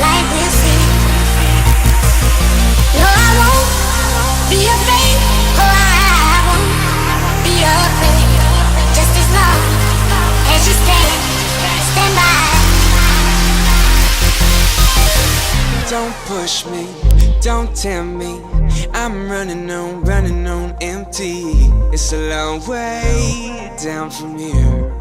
like we'll see. No, I won't be afraid. Oh, I won't be afraid. Just as long as you stand by. Don't push me, don't tempt me. I'm running on empty. It's a long way down from here.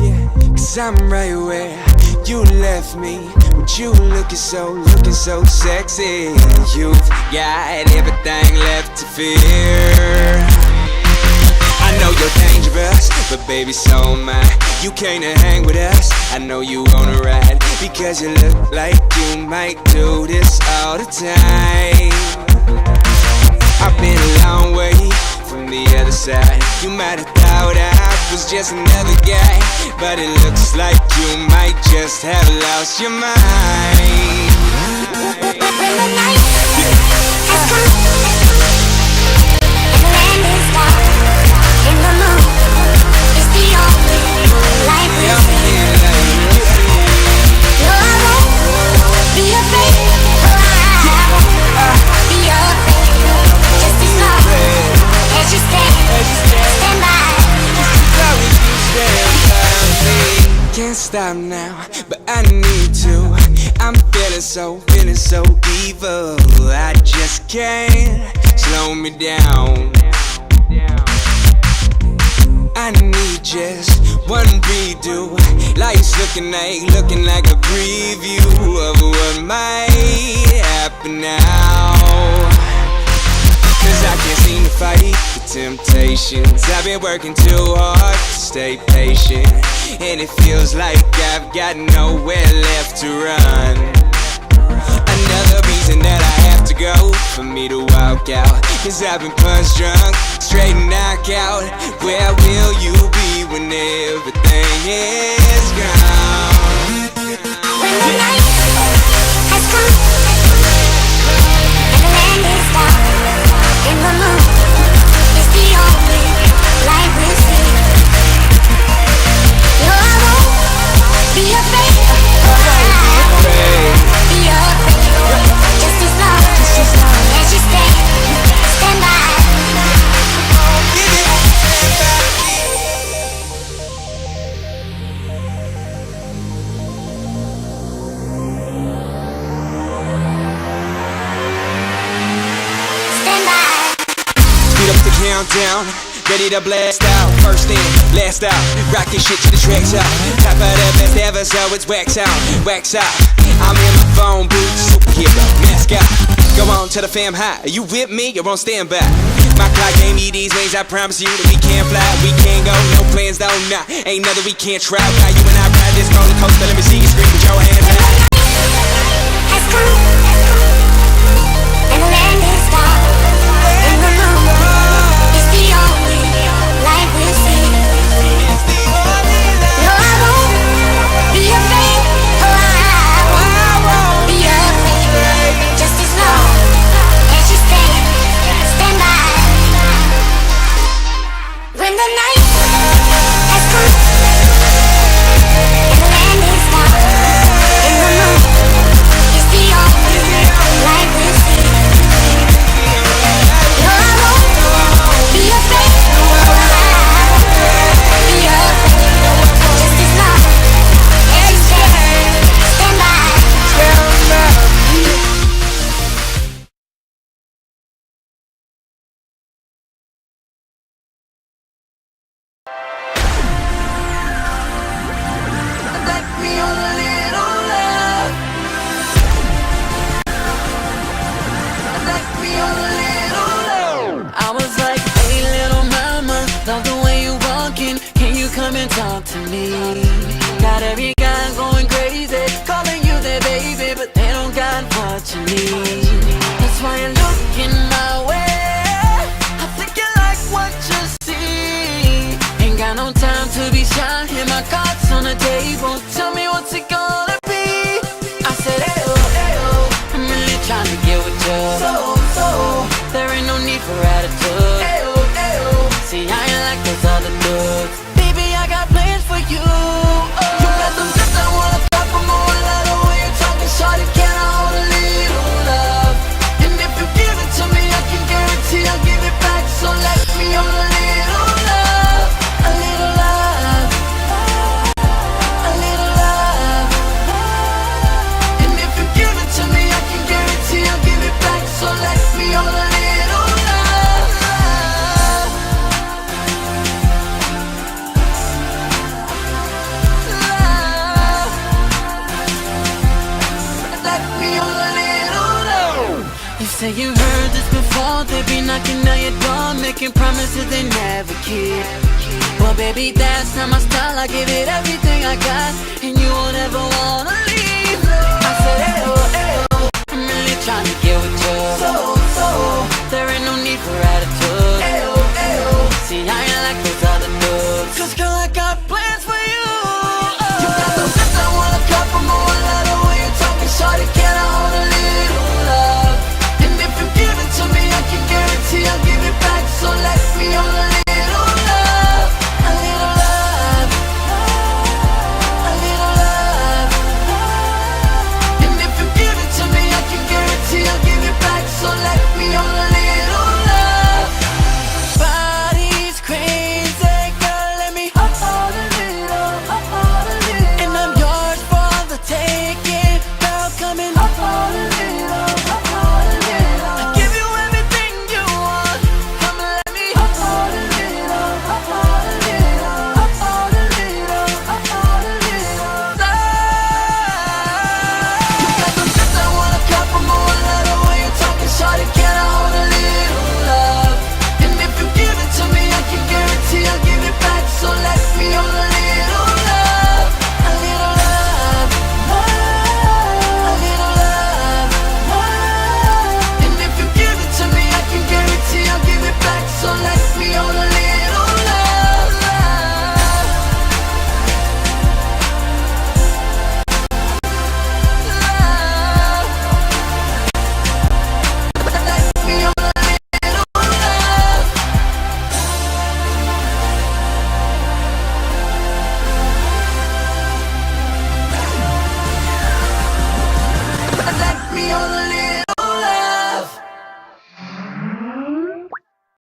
Yeah, 'cause I'm right where you left me. But you looking so sexy. You've got everything left to fear. I know you're dangerous, but baby, so am I. You came to hang with us, I know you wanna ride. Because you look like you might do this all the time. I've been a long way from the other side. You might have thought I was just another guy, but it looks like you might just have lost your mind. When the night has come and the land is dark and the moon is the only light we'll see. No, I won't be afraid. Oh, I won't be afraid. Just as long as you stand by. Can't stop now, but I need to. I'm feeling so evil. I just can't slow me down. I need just one redo. Life's looking like a preview of what might happen now. 'Cause I can't seem to fight the temptations. I've been working too hard to stay patient, and it feels like I've got nowhere left to run. Another reason that I have to go for me to walk out, 'cause I've been punch drunk, straight knockout. Where will you be when everything is gone? When the night has come and the land is dark and the moon is the only light we'll see. No, I won't be afraid. Oh, I won't be afraid. Just as long as you stand by. Countdown, ready to blast out. First in, last out, rockin' shit to the tracks out. Top of the best ever, so it's wax out, wax out. I'm in my phone booth, superhero, mascot. Go on, tell the fam hi, are you with me? You're on standby. My clock gave me these wings, I promise you that we can't fly, we can't go, no plans though, nah. Ain't nothing we can't try. Now you and I ride this roller coaster, let me see you scream with your hands high. Has come and the land is dark and the moon is the only light we'll see. No, I won't be afraid. Oh, I won't be afraid. Just as long as you stand by. When the night has come and the land is dark and the moon is the only light we'll see. No, I won't be afraid. Oh, I won't be afraid. Just as long as you stand by. Like me on a little love. Like me on a little love. I was like, hey little mama, love the way you walking. Can you come and talk to me? Got every guy going crazy, calling you their baby, but they don't got what you need. That's why you're looking my way. I think you like what you see. Ain't got no time to be shy. Hear my cards on the table. Tell me what's it gonna be. I said, hey-oh, I'm really trying to get with you. So, there ain't no need for attitude. Hey-oh, see, I ain't like those other dudes. Baby, I got plans for you. You got them lips, I wanna fuck for more love. me all a little love. Like me all a little love. You say you heard this before, they be knocking down your door, making promises they never keep. Well, baby, that's not my style. I give it everything I got, and you won't ever wanna leave. I said, ayo, ayo, I'm really trying to get with you. So, there ain't no need for attitude. Ayo, ayo, see, I ain't like those other dudes. 'Cause girl, I got plans for